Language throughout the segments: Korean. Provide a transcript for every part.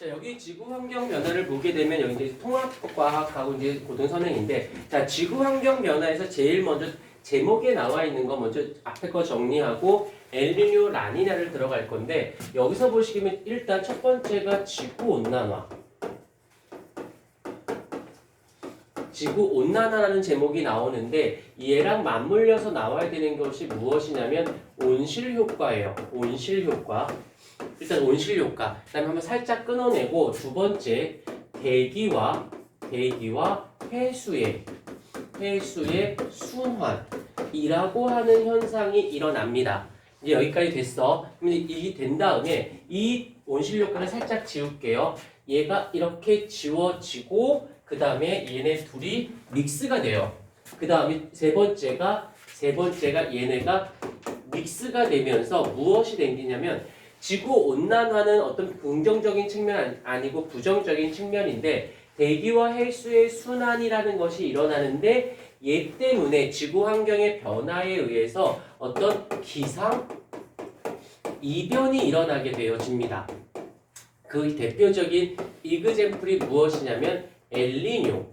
자, 여기 지구 환경 변화를 보게 되면 여기 이제 통합과학하고 이제 고등선행인데, 자, 지구 환경 변화에서 제일 먼저 제목에 나와 있는 거 먼저 앞에 거 정리하고 엘니뇨 라니냐를 들어갈 건데, 여기서 보시면 일단 첫 번째가 지구 온난화. 지구 온난화라는 제목이 나오는데, 얘랑 맞물려서 나와야 되는 것이 무엇이냐면 온실 효과예요. 온실 효과. 일단 온실 효과. 그다음에 한번 살짝 끊어내고, 두 번째 대기와 해수의 순환이라고 하는 현상이 일어납니다. 이제 여기까지 됐어. 그럼 이게 된 다음에 이 온실 효과를 살짝 지울게요. 얘가 이렇게 지워지고, 그 다음에 얘네 둘이 믹스가 돼요. 그 다음에 세 번째가 얘네가 믹스가 되면서 무엇이 생기냐면, 지구 온난화는 어떤 긍정적인 측면 아니고 부정적인 측면인데, 대기와 해수의 순환이라는 것이 일어나는데, 얘 때문에 지구 환경의 변화에 의해서 어떤 기상 이변이 일어나게 되어집니다. 그 대표적인 이그젠플이 무엇이냐면 엘니뇨랑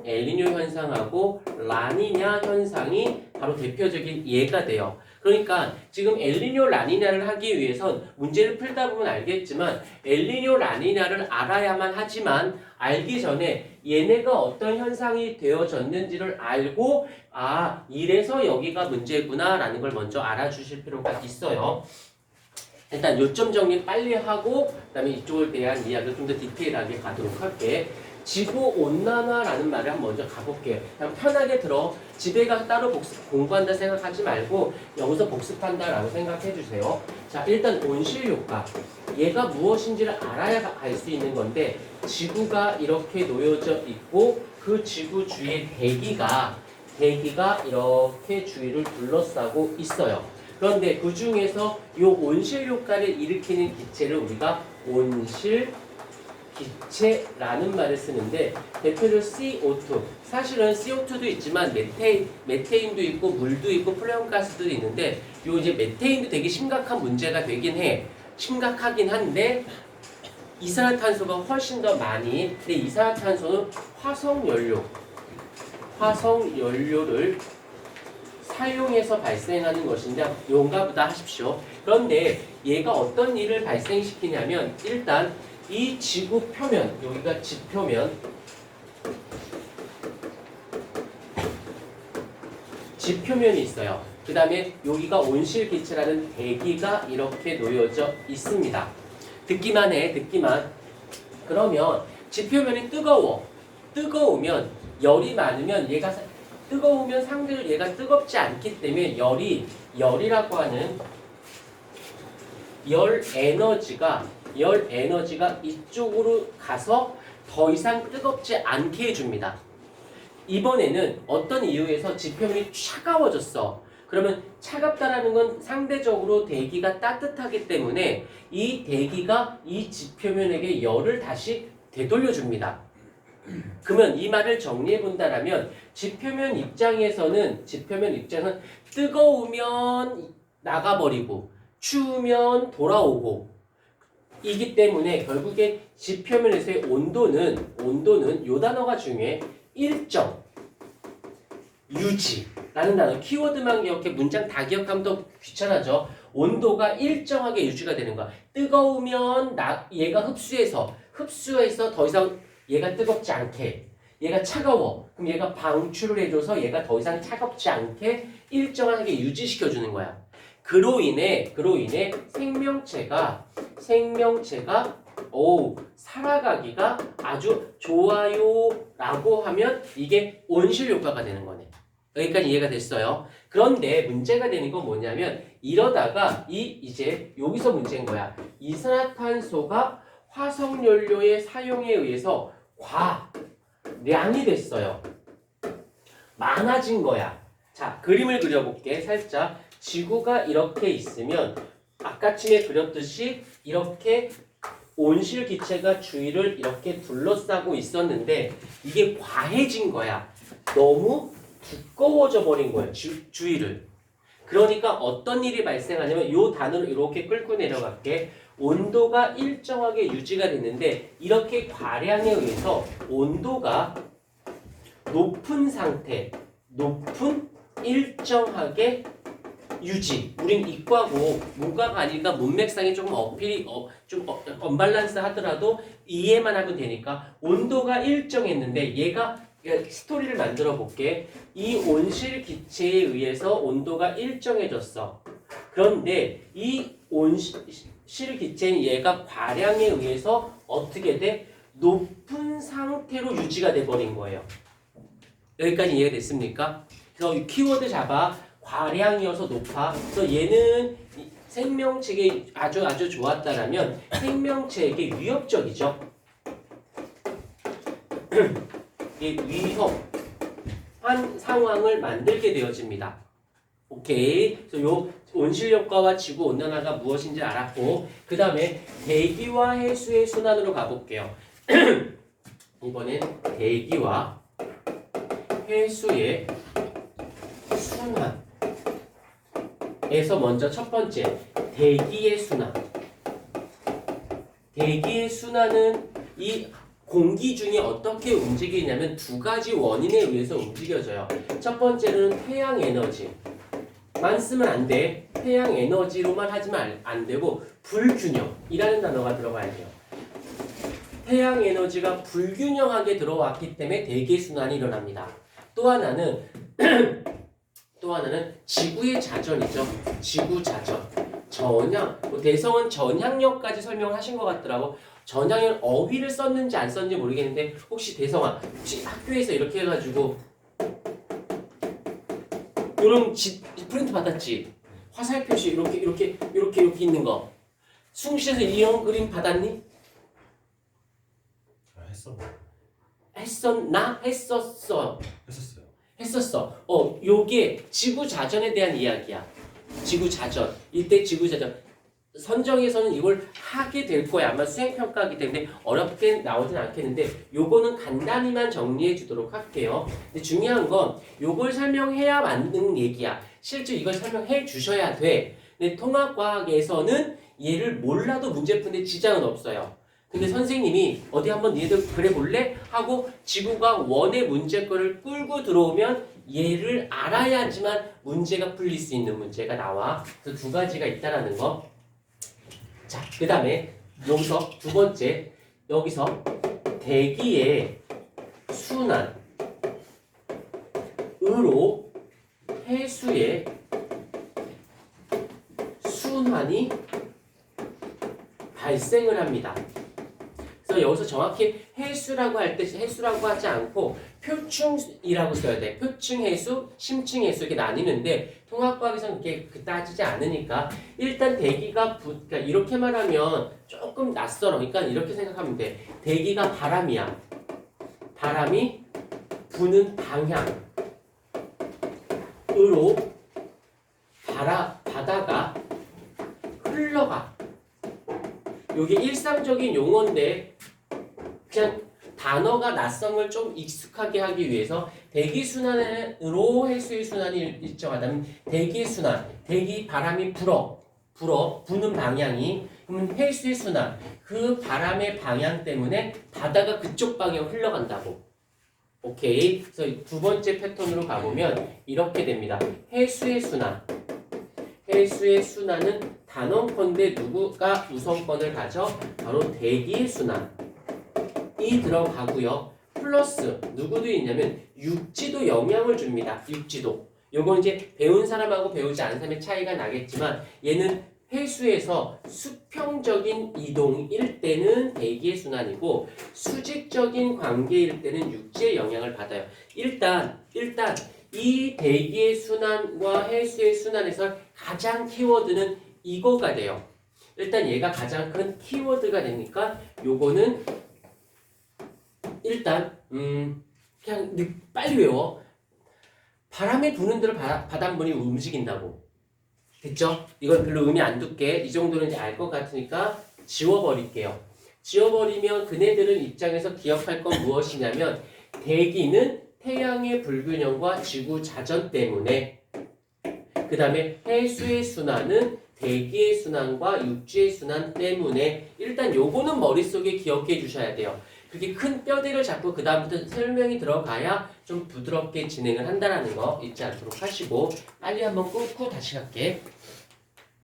엘니뇨 현상하고 라니냐 현상이 바로 대표적인 예가 돼요. 그러니까 지금 엘니뇨 라니냐를 하기 위해선 문제를 풀다 보면 알겠지만 엘니뇨 라니냐를 알아야만 하지만, 알기 전에 얘네가 어떤 현상이 되어졌는지를 알고, 아, 이래서 여기가 문제구나 라는 걸 먼저 알아주실 필요가 있어요. 일단 요점 정리 빨리 하고, 그 다음에 이쪽을 대한 이야기를 좀 더 디테일하게 가도록 할게. 지구온난화라는 말을 한번 먼저 가볼게요. 그냥 편하게 들어. 집에 가서 따로 공부한다 생각하지 말고 여기서 복습한다라고 생각해 주세요. 자, 일단 온실효과. 얘가 무엇인지를 알아야 알 수 있는 건데, 지구가 이렇게 놓여져 있고 그 지구 주위에 대기가 이렇게 주위를 둘러싸고 있어요. 그런데 그 중에서 이 온실효과를 일으키는 기체를 우리가 온실 기체라는 말을 쓰는데, 대표적으로 CO2. 사실은 CO2도 있지만 메테인도 있고 물도 있고 플레온가스도 있는데, 요 이제 메테인도 되게 심각한 문제가 되긴 해. 심각하긴 한데 이산화탄소가 훨씬 더 많이. 근데 이산화탄소는 화석연료를 사용해서 발생하는 것인데 용가 보다 하십시오. 그런데 얘가 어떤 일을 발생시키냐면, 일단 이 지구 표면, 여기가 지표면이 있어요. 그 다음에 여기가 온실기체라는 대기가 이렇게 놓여져 있습니다. 듣기만 해, 듣기만. 그러면 지표면이 뜨거우면 열이 많으면 뜨거우면 상대로 얘가 뜨겁지 않기 때문에 열이라고 하는 열 에너지가 이쪽으로 가서 더 이상 뜨겁지 않게 해줍니다. 이번에는 어떤 이유에서 지표면이 차가워졌어. 그러면 차갑다라는 건 상대적으로 대기가 따뜻하기 때문에 이 대기가 이 지표면에게 열을 다시 되돌려줍니다. 그러면 이 말을 정리해 본다라면, 지표면 입장에서는 뜨거우면 나가버리고 추우면 돌아오고 이기 때문에 결국에 지표면에서의 온도는 요 단어가 중요해. 일정, 유지라는 단어. 키워드만 기억해. 문장 다 기억하면 더 귀찮아져. 온도가 일정하게 유지가 되는 거야. 뜨거우면 얘가 흡수해서 더 이상 얘가 뜨겁지 않게. 얘가 차가워. 그럼 얘가 방출을 해줘서 얘가 더 이상 차갑지 않게 일정하게 유지시켜주는 거야. 그로 인해 생명체가 살아가기가 아주 좋아요라고 하면 이게 온실 효과가 되는 거네. 여기까지 이해가 됐어요. 그런데 문제가 되는 건 뭐냐면, 이러다가 이제 여기서 문제인 거야. 이산화탄소가 화석연료의 사용에 의해서 과량이 됐어요. 많아진 거야. 자, 그림을 그려볼게. 살짝. 지구가 이렇게 있으면 아까쯤에 그렸듯이 이렇게 온실 기체가 주위를 이렇게 둘러싸고 있었는데, 이게 과해진 거야. 너무 두꺼워져 버린 거야, 주위를. 그러니까 어떤 일이 발생하냐면, 이 단어를 이렇게 끌고 내려갈게. 온도가 일정하게 유지가 됐는데 이렇게 과량에 의해서 온도가 높은 상태, 높은 일정하게 유지. 우린 이과고 문과가 아니니까 문맥상이 조금 어필이 좀 언밸런스 하더라도 이해만 하면 되니까 온도가 일정했는데 얘가 스토리를 만들어 볼게. 이 온실 기체에 의해서 온도가 일정해졌어. 그런데 이 온실 기체인 얘가 과량에 의해서 어떻게 돼? 높은 상태로 유지가 돼 버린 거예요. 여기까지 이해가 됐습니까? 그래서 이 키워드 잡아. 과량이어서 높아. 그래서 얘는 생명체에게 아주 좋았다라면 생명체에게 위협적이죠. 위협한 상황을 만들게 되어집니다. 오케이. 그래서 요 온실효과와 지구 온난화가 무엇인지 알았고, 그 다음에 대기와 해수의 순환으로 가볼게요. 이번엔 대기와 해수의 순환. 에서 먼저 첫 번째, 대기의 순환. 대기의 순환은 이 공기 중에 어떻게 움직이냐면 두 가지 원인에 의해서 움직여져요. 첫 번째는 태양 에너지만 쓰면 안 돼. 태양 에너지로만 하지만 안 되고 불균형이라는 단어가 들어가야 돼요. 태양 에너지가 불균형하게 들어왔기 때문에 대기 순환이 일어납니다. 또 하나는 지구의 자전이죠. 지구 자전. 전향. 대성은 전향력까지 설명을 하신 것 같더라고. 전향력 어휘를 썼는지 안 썼는지 모르겠는데 혹시 대성아, 혹시 학교에서 이렇게 해가지고 이런 프린트 받았지? 화살 표시 이렇게 있는 거. 숭실에서 이런 그림 받았니? 했었나? 했었어. 했었어. 요게 지구 자전에 대한 이야기야. 지구 자전. 이때 지구 자전. 선정에서는 이걸 하게 될 거야. 아마 수행평가하기 때문에 어렵게 나오진 않겠는데 요거는 간단히만 정리해 주도록 할게요. 근데 중요한 건 요걸 설명해야 맞는 얘기야. 실제 이걸 설명해 주셔야 돼. 근데 통합과학에서는 얘를 몰라도 문제 푸는데 지장은 없어요. 근데 선생님이 어디 한번 니네들 그래 볼래? 하고 지구가 원의 문제거를 끌고 들어오면 얘를 알아야지만 문제가 풀릴 수 있는 문제가 나와. 그래서 두 가지가 있다라는 거. 자, 그 다음에 여기서 두 번째, 여기서 대기의 순환으로 해수의 순환이 발생을 합니다. 그래서 여기서 정확히 해수라고 할 때 해수라고 하지 않고 표층이라고 써야 돼. 표층 해수, 심층 해수 이렇게 나뉘는데 통합과학에서는 그렇게 따지지 않으니까 일단 대기가 그러니까 이렇게 말하면 조금 낯설어. 그러니까 이렇게 생각하면 돼. 대기가 바람이야. 바람이 부는 방향으로 바다가 흘러가. 이게 일상적인 용어인데 그냥 단어가 낯성을 좀 익숙하게 하기 위해서 대기 순환으로 해수의 순환이 일정하다면 대기 순환, 대기 바람이 부는 방향이 그러면 해수의 순환, 그 바람의 방향 때문에 바다가 그쪽 방향으로 흘러간다고. 오케이. 그래서 두 번째 패턴으로 가보면 이렇게 됩니다. 해수의 순환. 해수의 순환은 단언컨대 누구가 우선권을 가져? 바로 대기의 순환이 들어가고요. 플러스 누구도 있냐면 육지도 영향을 줍니다. 육지도. 요건 이제 배운 사람하고 배우지 않은 사람의 차이가 나겠지만 얘는 해수에서 수평적인 이동일 때는 대기의 순환이고 수직적인 관계일 때는 육지의 영향을 받아요. 일단 이 대기의 순환과 해수의 순환에서 가장 키워드는 이거가 돼요. 일단 얘가 가장 큰 키워드가 되니까 요거는 일단 그냥 빨리 외워. 바람이 부는 대로 바닷물이 움직인다고. 됐죠? 이건 별로 의미 안 둘게. 이 정도는 이제 알 것 같으니까 지워버릴게요. 지워버리면 그네들은 입장에서 기억할 건 무엇이냐면 대기는 태양의 불균형과 지구 자전 때문에 그 다음에 해수의 순환은 대기의 순환과 육지의 순환 때문에 일단 요거는 머릿속에 기억해 주셔야 돼요. 그렇게 큰 뼈대를 잡고 그 다음부터 설명이 들어가야 좀 부드럽게 진행을 한다라는 거 잊지 않도록 하시고 빨리 한번 끊고 다시 갈게.